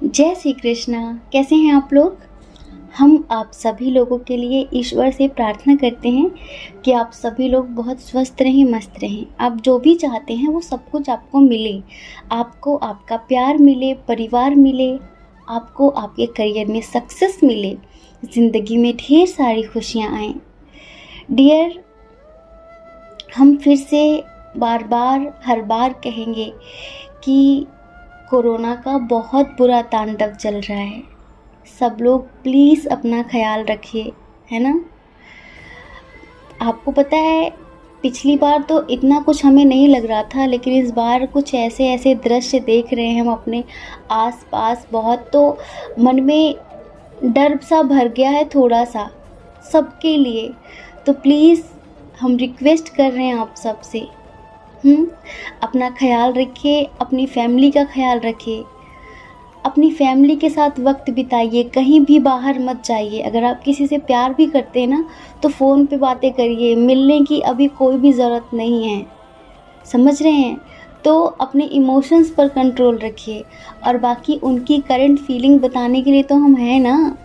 जय श्री कृष्णा। कैसे हैं आप लोग? हम आप सभी लोगों के लिए ईश्वर से प्रार्थना करते हैं कि आप सभी लोग बहुत स्वस्थ रहें, मस्त रहें। आप जो भी चाहते हैं वो सब कुछ आपको मिले। आपको आपका प्यार मिले, परिवार मिले, आपको आपके करियर में सक्सेस मिले, ज़िंदगी में ढेर सारी खुशियाँ आएँ। डियर, हम फिर से बार बार हर बार कहेंगे कि कोरोना का बहुत बुरा तांडव चल रहा है। सब लोग प्लीज़ अपना ख्याल रखिए, है ना। आपको पता है पिछली बार तो इतना कुछ हमें नहीं लग रहा था, लेकिन इस बार कुछ ऐसे ऐसे दृश्य देख रहे हैं हम अपने आसपास, बहुत तो मन में डर सा भर गया है थोड़ा सा सबके लिए। तो प्लीज़ हम रिक्वेस्ट कर रहे हैं आप सबसे, अपना ख्याल रखिए, अपनी फैमिली का ख्याल रखिए, अपनी फैमिली के साथ वक्त बिताइए, कहीं भी बाहर मत जाइए। अगर आप किसी से प्यार भी करते हैं ना तो फ़ोन पे बातें करिए, मिलने की अभी कोई भी ज़रूरत नहीं है, समझ रहे हैं। तो अपने इमोशंस पर कंट्रोल रखिए, और बाकी उनकी करंट फीलिंग बताने के लिए तो हम हैं ना।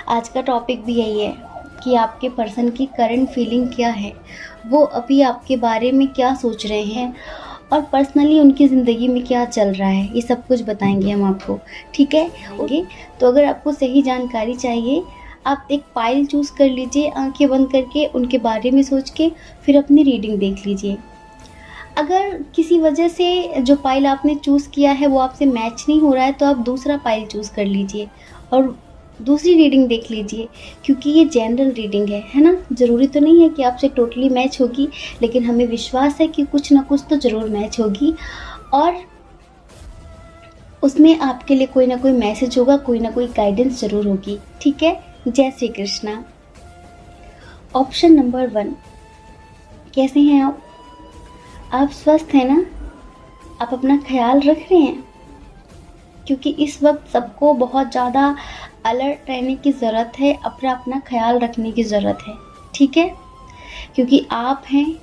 आज का टॉपिक भी यही है कि आपके पर्सन की करंट फीलिंग क्या है, वो अभी आपके बारे में क्या सोच रहे हैं, और पर्सनली उनकी ज़िंदगी में क्या चल रहा है, ये सब कुछ बताएंगे हम आपको, ठीक है। ओके, तो अगर आपको सही जानकारी चाहिए आप एक पाइल चूज़ कर लीजिए, आंखें बंद करके उनके बारे में सोच के फिर अपनी रीडिंग देख लीजिए। अगर किसी वजह से जो पाइल आपने चूज़ किया है वो आपसे मैच नहीं हो रहा है तो आप दूसरा पाइल चूज़ कर लीजिए और दूसरी रीडिंग देख लीजिए, क्योंकि ये जनरल रीडिंग है ना। ज़रूरी तो नहीं है कि आपसे टोटली मैच होगी, लेकिन हमें विश्वास है कि कुछ ना कुछ तो ज़रूर मैच होगी, और उसमें आपके लिए कोई ना कोई मैसेज होगा, कोई ना कोई गाइडेंस ज़रूर होगी, ठीक है। जय श्री कृष्णा। ऑप्शन नंबर 1, कैसे हैं आप? आप स्वस्थ हैं ना? आप अपना ख्याल रख रहे हैं? क्योंकि इस वक्त सबको बहुत ज़्यादा अलर्ट रहने की ज़रूरत है, अपना ख्याल रखने की ज़रूरत है, ठीक है। क्योंकि आप हैं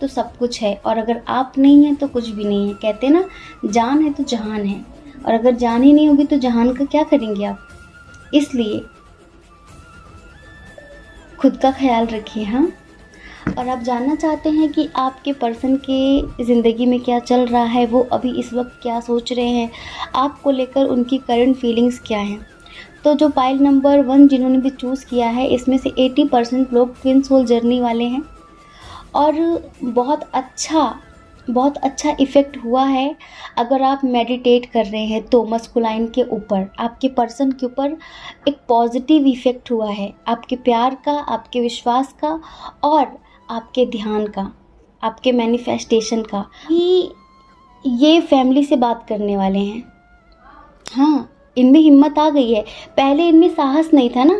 तो सब कुछ है, और अगर आप नहीं हैं तो कुछ भी नहीं है। कहते हैं ना, जान है तो जहान है, और अगर जान ही नहीं होगी तो जहान का क्या करेंगे आप। इसलिए खुद का ख्याल रखिए, हाँ। और आप जानना चाहते हैं कि आपके पर्सन के ज़िंदगी में क्या चल रहा है, वो अभी इस वक्त क्या सोच रहे हैं, आपको लेकर उनकी करंट फीलिंग्स क्या हैं। तो जो पाइल नंबर 1 जिन्होंने भी चूज़ किया है, इसमें से 80% लोग ट्विन सोल जर्नी वाले हैं, और बहुत अच्छा इफ़ेक्ट हुआ है। अगर आप मेडिटेट कर रहे हैं तो मस्कुलाइन के ऊपर, आपके पर्सन के ऊपर एक पॉजिटिव इफ़ेक्ट हुआ है, आपके प्यार का, आपके विश्वास का, और आपके ध्यान का, आपके मैनिफेस्टेशन का। ये फैमिली से बात करने वाले हैं, हाँ। इनमें हिम्मत आ गई है, पहले इनमें साहस नहीं था ना,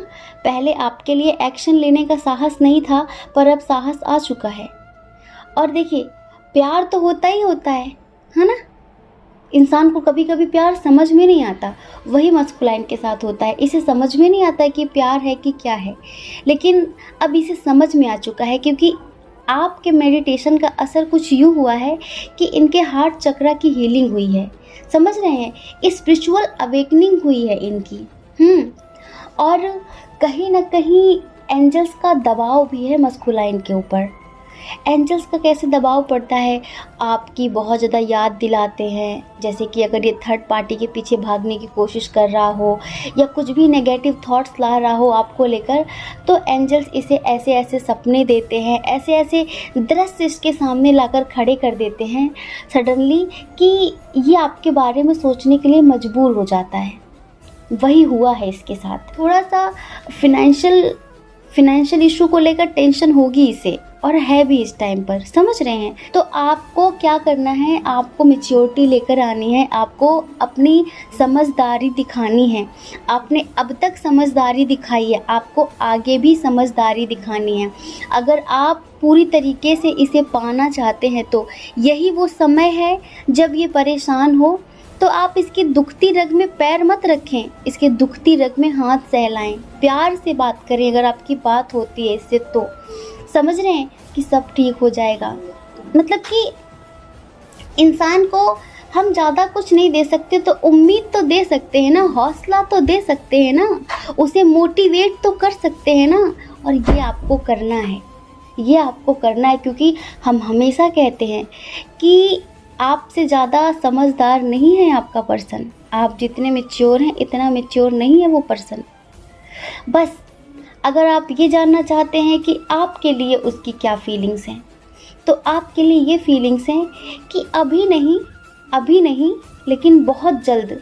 पहले आपके लिए एक्शन लेने का साहस नहीं था, पर अब साहस आ चुका है। और देखिए, प्यार तो होता ही होता है ना। इंसान को कभी कभी प्यार समझ में नहीं आता, वही मस्कुलाइन के साथ होता है। इसे समझ में नहीं आता है कि प्यार है कि क्या है, लेकिन अब इसे समझ में आ चुका है, क्योंकि आपके मेडिटेशन का असर कुछ यूँ हुआ है कि इनके हार्ट चक्रा की हीलिंग हुई है, समझ रहे हैं। स्पिरिचुअल अवेकनिंग हुई है इनकी। और कहीं ना कहीं एंजल्स का दबाव भी है मस्कुलाइन के ऊपर। एंजल्स का कैसे दबाव पड़ता है, आपकी बहुत ज़्यादा याद दिलाते हैं। जैसे कि अगर ये थर्ड पार्टी के पीछे भागने की कोशिश कर रहा हो, या कुछ भी नेगेटिव थॉट्स ला रहा हो आपको लेकर, तो एंजल्स इसे ऐसे ऐसे सपने देते हैं, ऐसे ऐसे दृश्य इसके सामने लाकर खड़े कर देते हैं सडनली, कि ये आपके बारे में सोचने के लिए मजबूर हो जाता है। वही हुआ है इसके साथ। थोड़ा सा फिनेंशियल इशू को लेकर टेंशन होगी इसे, और है भी इस टाइम पर, समझ रहे हैं। तो आपको क्या करना है, आपको मैच्योरिटी लेकर आनी है, आपको अपनी समझदारी दिखानी है। आपने अब तक समझदारी दिखाई है, आपको आगे भी समझदारी दिखानी है। अगर आप पूरी तरीके से इसे पाना चाहते हैं तो यही वो समय है जब ये परेशान हो, तो आप इसकी दुखती रग में पैर मत रखें, इसके दुखती रग में हाथ सहलाएं, प्यार से बात करें। अगर आपकी बात होती है इससे तो समझ रहे हैं कि सब ठीक हो जाएगा। मतलब कि इंसान को हम ज़्यादा कुछ नहीं दे सकते तो उम्मीद तो दे सकते हैं ना, हौसला तो दे सकते हैं ना, उसे मोटिवेट तो कर सकते हैं ना। और ये आपको करना है, ये आपको करना है, क्योंकि हम हमेशा कहते हैं कि आपसे ज़्यादा समझदार नहीं है आपका पर्सन। आप जितने मैच्योर हैं इतना मैच्योर नहीं है वो पर्सन। बस अगर आप ये जानना चाहते हैं कि आपके लिए उसकी क्या फीलिंग्स हैं, तो आपके लिए ये फीलिंग्स हैं कि अभी नहीं लेकिन बहुत जल्द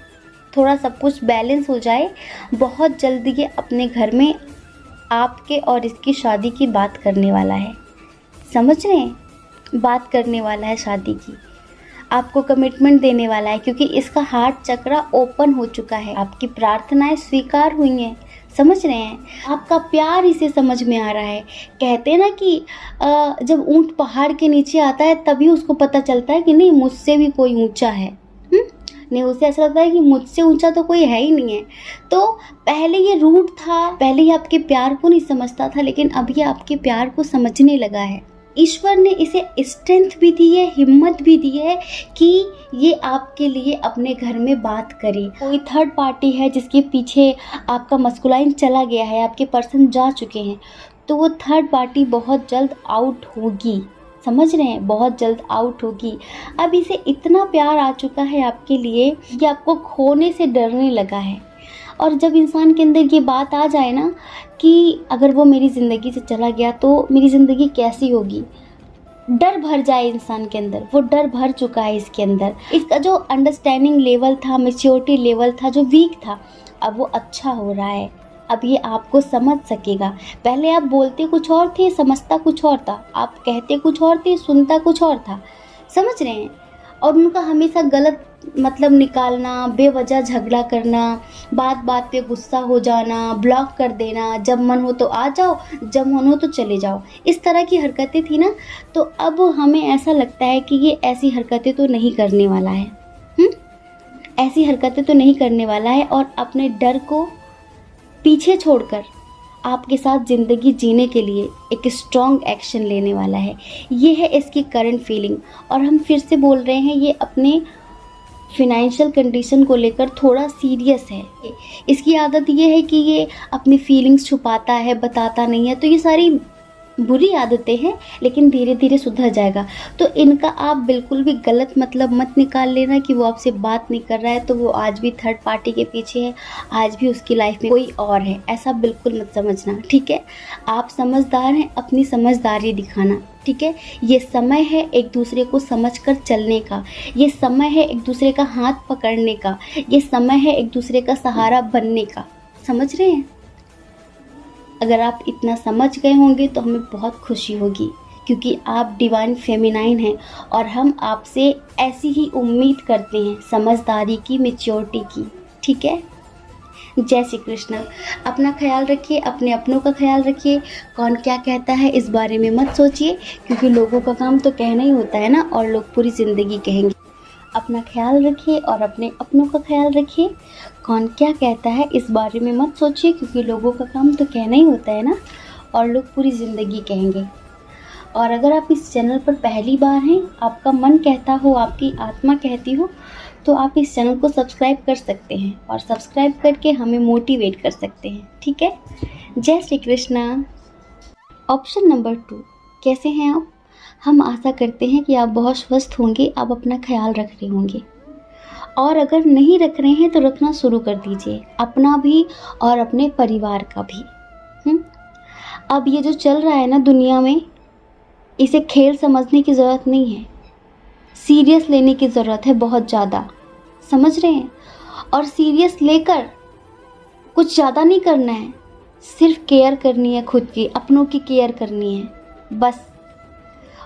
थोड़ा सब कुछ बैलेंस हो जाए, बहुत जल्द ये अपने घर में आपके और इसकी शादी की बात करने वाला है। समझ रहे हैं? बात करने वाला है शादी की, आपको कमिटमेंट देने वाला है, क्योंकि इसका हार्ट चक्रा ओपन हो चुका है, आपकी प्रार्थनाएं स्वीकार हुई हैं। समझ रहे हैं? आपका प्यार इसे समझ में आ रहा है। कहते हैं ना कि जब ऊंट पहाड़ के नीचे आता है तभी उसको पता चलता है कि नहीं मुझसे भी कोई ऊंचा है। नहीं, उसे ऐसा लगता है कि मुझसे ऊंचा तो कोई है ही नहीं है। तो पहले ये रूड था, पहले ये आपके प्यार को नहीं समझता था, लेकिन अब ये आपके प्यार को समझने लगा है। ईश्वर ने इसे स्ट्रेंथ भी दी है, हिम्मत भी दी है कि ये आपके लिए अपने घर में बात करे। कोई थर्ड पार्टी है जिसके पीछे आपका मस्कुलाइन चला गया है, आपके पर्सन जा चुके हैं, तो वो थर्ड पार्टी बहुत जल्द आउट होगी। समझ रहे हैं? बहुत जल्द आउट होगी। अब इसे इतना प्यार आ चुका है आपके लिए कि आपको खोने से डरने लगा है। और जब इंसान के अंदर ये बात आ जाए ना कि अगर वो मेरी ज़िंदगी से चला गया तो मेरी ज़िंदगी कैसी होगी, डर भर जाए इंसान के अंदर, वो डर भर चुका है इसके अंदर। इसका जो अंडरस्टैंडिंग लेवल था, मैच्योरिटी लेवल था, जो वीक था, अब वो अच्छा हो रहा है। अब ये आपको समझ सकेगा। पहले आप बोलते कुछ और थे, समझता कुछ और था, आप कहते कुछ और थे, सुनता कुछ और था। समझ रहे हैं? और उनका हमेशा गलत मतलब निकालना, बेवजह झगड़ा करना, बात बात पे गुस्सा हो जाना, ब्लॉक कर देना, जब मन हो तो आ जाओ, जब मन हो तो चले जाओ, इस तरह की हरकतें थी ना। तो अब हमें ऐसा लगता है कि ये ऐसी हरकतें तो नहीं करने वाला है। ऐसी हरकतें तो नहीं करने वाला है और अपने डर को पीछे छोड़कर आपके साथ ज़िंदगी जीने के लिए एक स्ट्रॉन्ग एक्शन लेने वाला है। ये है इसकी करंट फीलिंग। और हम फिर से बोल रहे हैं, ये अपने फिनेंशियल कंडीशन को लेकर थोड़ा सीरियस है। इसकी आदत ये है कि ये अपनी फीलिंग्स छुपाता है, बताता नहीं है। तो ये सारी बुरी आदतें हैं, लेकिन धीरे धीरे सुधर जाएगा। तो इनका आप बिल्कुल भी गलत मतलब मत निकाल लेना कि वो आपसे बात नहीं कर रहा है तो वो आज भी थर्ड पार्टी के पीछे है, आज भी उसकी लाइफ में कोई और है, ऐसा बिल्कुल मत समझना। ठीक है? आप समझदार हैं, अपनी समझदारी दिखाना। ठीक है? ये समय है एक दूसरे को समझकर चलने का, ये समय है एक दूसरे का हाथ पकड़ने का, ये समय है एक दूसरे का सहारा बनने का। समझ रहे हैं? अगर आप इतना समझ गए होंगे तो हमें बहुत खुशी होगी, क्योंकि आप डिवाइन फेमिनाइन हैं और हम आपसे ऐसी ही उम्मीद करते हैं, समझदारी की, मैच्योरिटी की। ठीक है? जय श्री कृष्ण। अपना ख्याल रखिए, अपने अपनों का ख्याल रखिए। कौन क्या कहता है इस बारे में मत सोचिए, क्योंकि लोगों का काम तो कहना ही होता है ना, और लोग पूरी ज़िंदगी कहेंगे। अपना ख्याल रखिए और अपने अपनों का ख्याल रखिए। कौन क्या कहता है इस बारे में मत सोचिए, क्योंकि लोगों का काम तो कहना ही होता है ना, और लोग पूरी ज़िंदगी कहेंगे। और अगर आप इस चैनल पर पहली बार हैं, आपका मन कहता हो, आपकी आत्मा कहती हो, तो आप इस चैनल को सब्सक्राइब कर सकते हैं और सब्सक्राइब करके हमें मोटिवेट कर सकते हैं। ठीक है? जय श्री कृष्णा। ऑप्शन नंबर 2, कैसे हैं आप? हम आशा करते हैं कि आप बहुत स्वस्थ होंगे, आप अपना ख्याल रख रहे होंगे, और अगर नहीं रख रहे हैं तो रखना शुरू कर दीजिए, अपना भी और अपने परिवार का भी। अब ये जो चल रहा है ना दुनिया में, इसे खेल समझने की ज़रूरत नहीं है, सीरियस लेने की ज़रूरत है बहुत ज़्यादा। समझ रहे हैं? और सीरियस लेकर कुछ ज़्यादा नहीं करना है, सिर्फ केयर करनी है, खुद की, अपनों की केयर करनी है बस।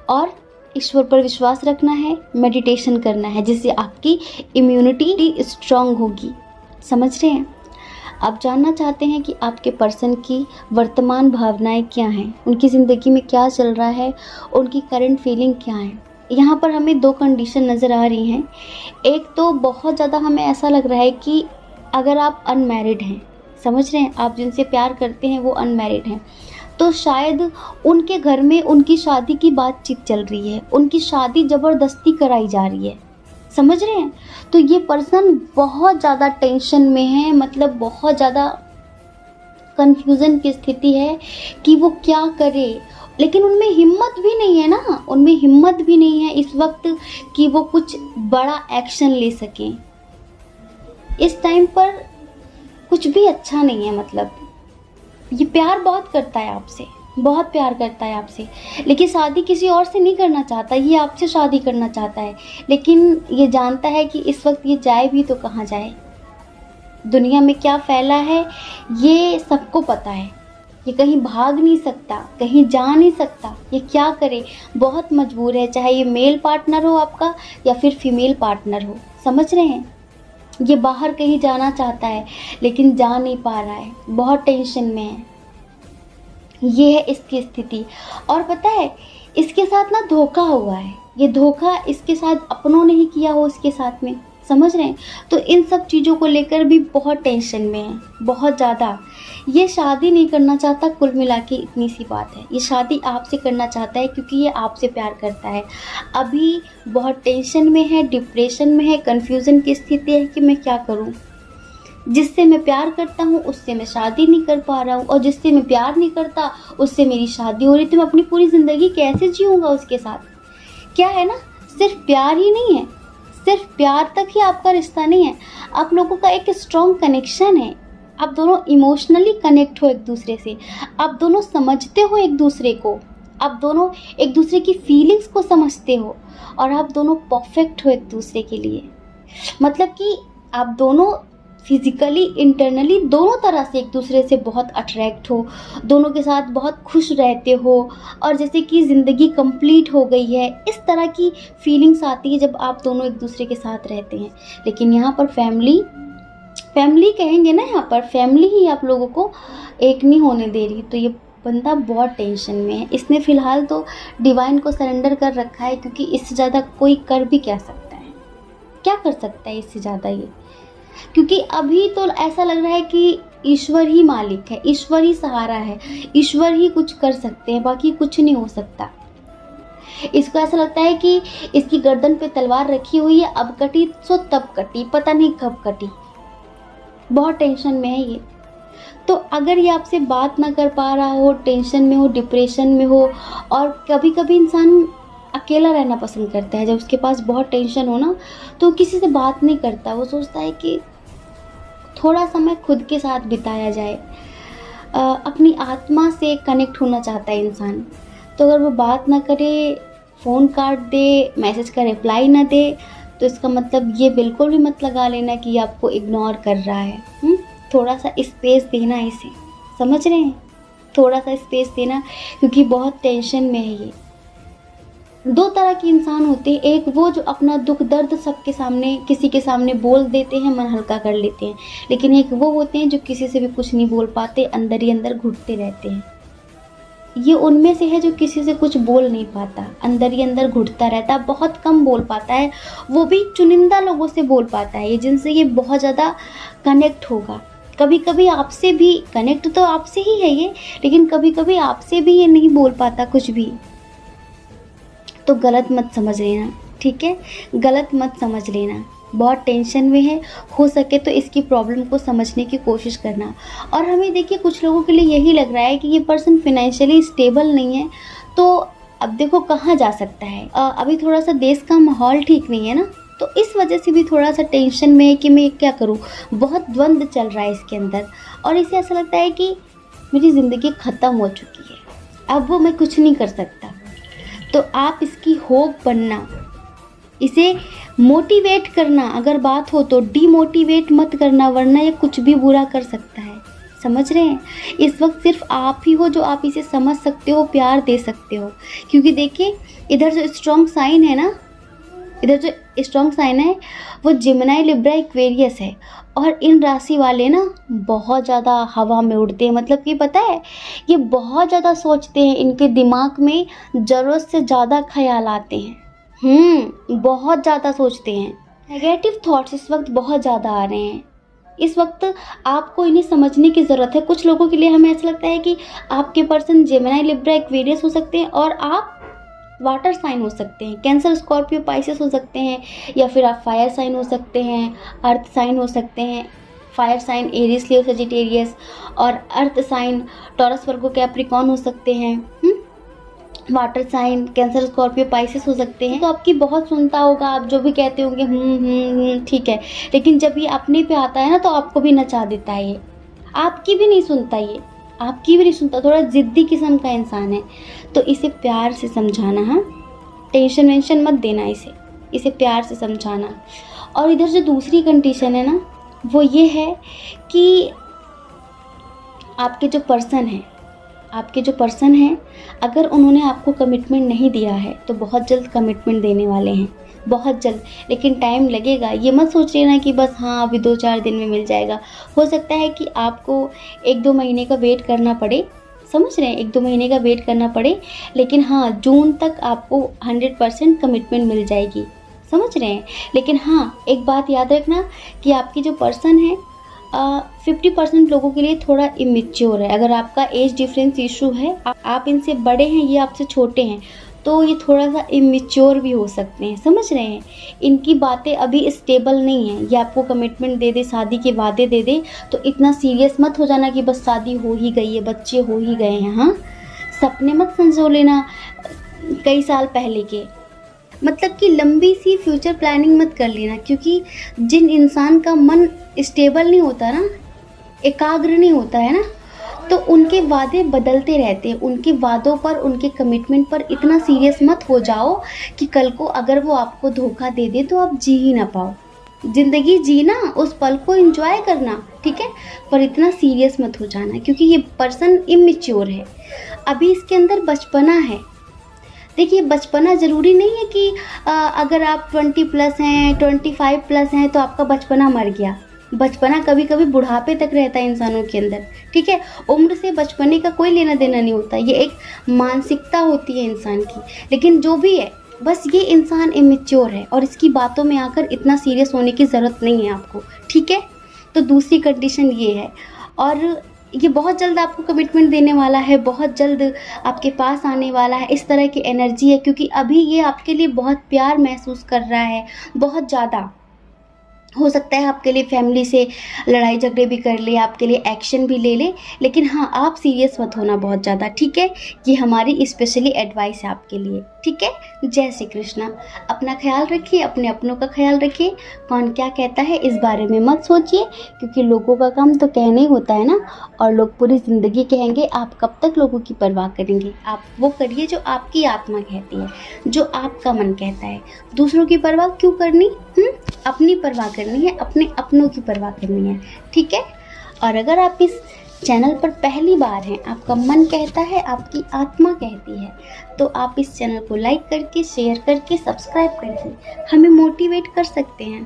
और ईश्वर पर विश्वास रखना है, मेडिटेशन करना है, जिससे आपकी इम्यूनिटी स्ट्रांग होगी। समझ रहे हैं? आप जानना चाहते हैं कि आपके पर्सन की वर्तमान भावनाएं क्या हैं, उनकी ज़िंदगी में क्या चल रहा है, उनकी करंट फीलिंग क्या है। यहाँ पर हमें 2 कंडीशन नज़र आ रही हैं। एक तो बहुत ज़्यादा हमें ऐसा लग रहा है कि अगर आप अनमैरिड हैं, समझ रहे हैं, आप जिनसे प्यार करते हैं वो अनमैरिड हैं, तो शायद उनके घर में उनकी शादी की बातचीत चल रही है, उनकी शादी ज़बरदस्ती कराई जा रही है। समझ रहे हैं? तो ये पर्सन बहुत ज़्यादा टेंशन में है, मतलब बहुत ज़्यादा कंफ्यूजन की स्थिति है कि वो क्या करे, लेकिन उनमें हिम्मत भी नहीं है ना, उनमें हिम्मत भी नहीं है इस वक्त कि वो कुछ बड़ा एक्शन ले सकें। इस टाइम पर कुछ भी अच्छा नहीं है, मतलब ये प्यार बहुत करता है आपसे, बहुत प्यार करता है आपसे, लेकिन शादी किसी और से नहीं करना चाहता, ये आपसे शादी करना चाहता है। लेकिन ये जानता है कि इस वक्त ये जाए भी तो कहाँ जाए, दुनिया में क्या फैला है ये सबको पता है। ये कहीं भाग नहीं सकता, कहीं जा नहीं सकता, ये क्या करे, बहुत मजबूर है, चाहे ये मेल पार्टनर हो आपका या फिर फीमेल पार्टनर हो। समझ रहे हैं? ये बाहर कहीं जाना चाहता है लेकिन जा नहीं पा रहा है, बहुत टेंशन में है। ये है इसकी स्थिति। और पता है इसके साथ ना धोखा हुआ है, ये धोखा इसके साथ अपनों ने ही किया हो इसके साथ में। समझ रहे हैं? तो इन सब चीज़ों को लेकर भी बहुत टेंशन में है, बहुत ज़्यादा। ये शादी नहीं करना चाहता, कुल मिला के इतनी सी बात है। ये शादी आपसे करना चाहता है क्योंकि ये आपसे प्यार करता है। अभी बहुत टेंशन में है, डिप्रेशन में है, कन्फ्यूज़न की स्थिति है कि मैं क्या करूँ। जिससे मैं प्यार करता हूँ उससे मैं शादी नहीं कर पा रहा हूँ, और जिससे मैं प्यार नहीं करता उससे मेरी शादी हो रही, तो मैं अपनी पूरी ज़िंदगी कैसे जीऊँगा उसके साथ। क्या है ना, सिर्फ प्यार ही नहीं है, सिर्फ प्यार तक ही आपका रिश्ता नहीं है, आप लोगों का एक स्ट्रॉन्ग कनेक्शन है। आप दोनों इमोशनली कनेक्ट हो एक दूसरे से, आप दोनों समझते हो एक दूसरे को, आप दोनों एक दूसरे की फीलिंग्स को समझते हो, और आप दोनों परफेक्ट हो एक दूसरे के लिए। मतलब कि आप दोनों फिजिकली इंटरनली दोनों तरह से एक दूसरे से बहुत अट्रैक्ट हो, दोनों के साथ बहुत खुश रहते हो, और जैसे कि ज़िंदगी कंप्लीट हो गई है, इस तरह की फीलिंग्स आती है जब आप दोनों एक दूसरे के साथ रहते हैं। लेकिन यहाँ पर फैमिली कहेंगे ना, यहाँ पर फैमिली ही आप लोगों को एक नहीं होने दे रही। तो ये बंदा बहुत टेंशन में है। इसने फ़िलहाल तो डिवाइन को सरेंडर कर रखा है, क्योंकि इससे ज़्यादा कोई कर भी क्या सकता है, क्या कर सकता है इससे ज़्यादा ये। क्योंकि अभी तो ऐसा लग रहा है कि ईश्वर ही मालिक है, ईश्वर ही सहारा है, ईश्वर ही कुछ कर सकते हैं, बाकी कुछ नहीं हो सकता। इसको ऐसा लगता है कि इसकी गर्दन पे तलवार रखी हुई है, अब कटी सो तब कटी, पता नहीं कब कटी। बहुत टेंशन में है ये। तो अगर ये आपसे बात ना कर पा रहा हो, टेंशन में हो, डिप्रेशन में हो, और कभी कभी इंसान अकेला रहना पसंद करता है, जब उसके पास बहुत टेंशन हो ना तो किसी से बात नहीं करता, वो सोचता है कि थोड़ा समय खुद के साथ बिताया जाए, अपनी आत्मा से कनेक्ट होना चाहता है इंसान। तो अगर वो बात ना करे, फ़ोन काट दे, मैसेज का रिप्लाई ना दे, तो इसका मतलब ये बिल्कुल भी मत लगा लेना कि आपको इग्नोर कर रहा है। थोड़ा सा स्पेस देना इसे, समझ रहे हैं? थोड़ा सा स्पेस देना, क्योंकि बहुत टेंशन में है ये। दो तरह के इंसान होते हैं, एक वो जो अपना दुख दर्द सबके सामने, किसी के सामने बोल देते हैं, मन हल्का कर लेते हैं, लेकिन एक वो होते हैं जो किसी से भी कुछ नहीं बोल पाते, अंदर ही अंदर घुटते रहते हैं। ये उनमें से है जो किसी से कुछ बोल नहीं पाता, अंदर ही अंदर घुटता रहता है, बहुत कम बोल पाता है, वो भी चुनिंदा लोगों से बोल पाता है, ये जिनसे ये बहुत ज़्यादा कनेक्ट होगा। कभी कभी आपसे भी कनेक्ट तो आपसे ही है ये, लेकिन कभी कभी आपसे भी ये नहीं बोल पाता कुछ भी। तो गलत मत समझ लेना, ठीक है? गलत मत समझ लेना। बहुत टेंशन में है, हो सके तो इसकी प्रॉब्लम को समझने की कोशिश करना। और हमें देखिए कुछ लोगों के लिए यही लग रहा है कि ये पर्सन फाइनेंशियली स्टेबल नहीं है, तो अब देखो कहाँ जा सकता है। अभी थोड़ा सा देश का माहौल ठीक नहीं है ना, तो इस वजह से भी थोड़ा सा टेंशन में है कि मैं क्या करूँ। बहुत द्वंद्व चल रहा है इसके अंदर, और इसे ऐसा लगता है कि मेरी ज़िंदगी ख़त्म हो चुकी है, अब वो मैं कुछ नहीं कर सकता। तो आप इसकी होप बनना, इसे मोटिवेट करना, अगर बात हो तो डीमोटिवेट मत करना, वरना ये कुछ भी बुरा कर सकता है। समझ रहे हैं? इस वक्त सिर्फ आप ही हो जो आप इसे समझ सकते हो, प्यार दे सकते हो। क्योंकि देखिए इधर जो स्ट्रॉन्ग साइन है ना, इधर जो स्ट्रॉन्ग साइन है वो जिमिनी, लिब्रा, एक्वेरियस है, और इन राशि वाले ना बहुत ज़्यादा हवा में उड़ते हैं। मतलब कि पता है ये बहुत ज़्यादा सोचते हैं, इनके दिमाग में ज़रूरत से ज़्यादा ख्याल आते हैं, बहुत ज़्यादा सोचते हैं। नेगेटिव थॉट्स इस वक्त बहुत ज़्यादा आ रहे हैं। इस वक्त आपको इन्हें समझने की ज़रूरत है। कुछ लोगों के लिए हमें ऐसा लगता है कि आपके पर्सन जेमिनी, लिब्रा, एक्वेरियस हो सकते हैं, और आप वाटर साइन हो सकते हैं, कैंसर, स्कॉर्पियो, पाइसेस हो सकते हैं, या फिर आप फायर साइन हो सकते हैं, अर्थ साइन हो सकते हैं। Fire sign Aries, Leo, Sagittarius, और earth sign Taurus, Virgo, Capricorn हो सकते हैं। Water sign Cancer, Scorpio, Pisces हो सकते हैं। तो आपकी बहुत सुनता होगा, आप जो भी कहते होंगे ठीक है, लेकिन जब ये अपने पे आता है ना तो आपको भी नचा देता है। ये आपकी भी नहीं सुनता, ये आपकी भी नहीं सुनता, थोड़ा ज़िद्दी किस्म का इंसान है। तो इसे प्यार से समझाना, हाँ, टेंशन वेंशन मत देना, इसे प्यार से समझाना। और इधर जो दूसरी कंडीशन है ना, वो ये है कि आपके जो पर्सन हैं अगर उन्होंने आपको कमिटमेंट नहीं दिया है तो बहुत जल्द कमिटमेंट देने वाले हैं, बहुत जल्द, लेकिन टाइम लगेगा। ये मत सोच लेना कि बस हाँ अभी 2-4 दिन में मिल जाएगा। हो सकता है कि आपको 1-2 महीने का वेट करना पड़े, समझ रहे हैं, 1-2 महीने का वेट करना पड़े, लेकिन हाँ जून तक आपको 100% कमिटमेंट मिल जाएगी, समझ रहे हैं। लेकिन हाँ एक बात याद रखना कि आपकी जो पर्सन है 50% लोगों के लिए थोड़ा इमेच्योर है। अगर आपका एज डिफरेंस इशू है, आप इनसे बड़े हैं, ये आपसे छोटे हैं, तो ये थोड़ा सा इमेच्योर भी हो सकते हैं, समझ रहे हैं। इनकी बातें अभी स्टेबल नहीं है। ये आपको कमिटमेंट दे दे, शादी के वादे दे दे, तो इतना सीरियस मत हो जाना कि बस शादी हो ही गई है, बच्चे हो ही गए हैं। हाँ, सपने मत संजो लेना कई साल पहले के, मतलब कि लंबी सी फ्यूचर प्लानिंग मत कर लेना, क्योंकि जिन इंसान का मन स्टेबल नहीं होता ना, एकाग्र नहीं होता है ना, तो उनके वादे बदलते रहते हैं। उनके वादों पर, उनके कमिटमेंट पर इतना सीरियस मत हो जाओ कि कल को अगर वो आपको धोखा दे दे तो आप जी ही ना पाओ। ज़िंदगी जीना, उस पल को एंजॉय करना, ठीक है, पर इतना सीरियस मत हो जाना, क्योंकि ये पर्सन इमेच्योर है, अभी इसके अंदर बचपना है। देखिए बचपना ज़रूरी नहीं है कि अगर आप 20+ हैं, 25+ हैं तो आपका बचपना मर गया। बचपना कभी कभी बुढ़ापे तक रहता है इंसानों के अंदर, ठीक है। उम्र से बचपने का कोई लेना देना नहीं होता, ये एक मानसिकता होती है इंसान की। लेकिन जो भी है, बस ये इंसान इमेच्योर है और इसकी बातों में आकर इतना सीरियस होने की ज़रूरत नहीं है आपको, ठीक है। तो दूसरी कंडीशन ये है, और ये बहुत जल्द आपको कमिटमेंट देने वाला है, बहुत जल्द आपके पास आने वाला है, इस तरह की एनर्जी है, क्योंकि अभी ये आपके लिए बहुत प्यार महसूस कर रहा है, बहुत ज़्यादा। हो सकता है आपके लिए फैमिली से लड़ाई झगड़े भी कर ले, आपके लिए एक्शन भी ले ले, लेकिन हाँ आप सीरियस मत होना बहुत ज़्यादा, ठीक है। ये हमारी स्पेशली एडवाइस है आपके लिए, ठीक है। जय श्री कृष्णा। अपना ख्याल रखिए, अपने अपनों का ख्याल रखिए। कौन क्या कहता है इस बारे में मत सोचिए, क्योंकि लोगों का काम तो कहना ही होता है ना, और लोग पूरी ज़िंदगी कहेंगे। आप कब तक लोगों की परवाह करेंगे? आप वो करिए जो आपकी आत्मा कहती है, जो आपका मन कहता है। दूसरों की परवाह क्यों करनी? अपनी परवाह करनी है, अपने अपनों की परवाह करनी है, ठीक है। और अगर आप इस चैनल पर पहली बार हैं, आपका मन कहता है, आपकी आत्मा कहती है, तो आप इस चैनल को लाइक करके, शेयर करके, सब्सक्राइब करके हमें मोटिवेट कर सकते हैं।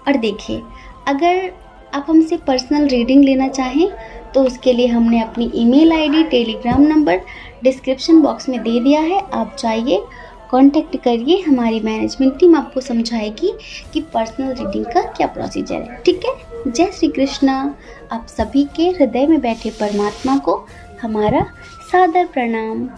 और देखिए, अगर आप हमसे पर्सनल रीडिंग लेना चाहें तो उसके लिए हमने अपनी email ID, Telegram number description box में दे दिया है। आप जाइए, कांटेक्ट करिए, हमारी मैनेजमेंट टीम आपको समझाएगी कि पर्सनल रीडिंग का क्या प्रोसीजर है, ठीक है। जय श्री कृष्णा। आप सभी के हृदय में बैठे परमात्मा को हमारा सादर प्रणाम।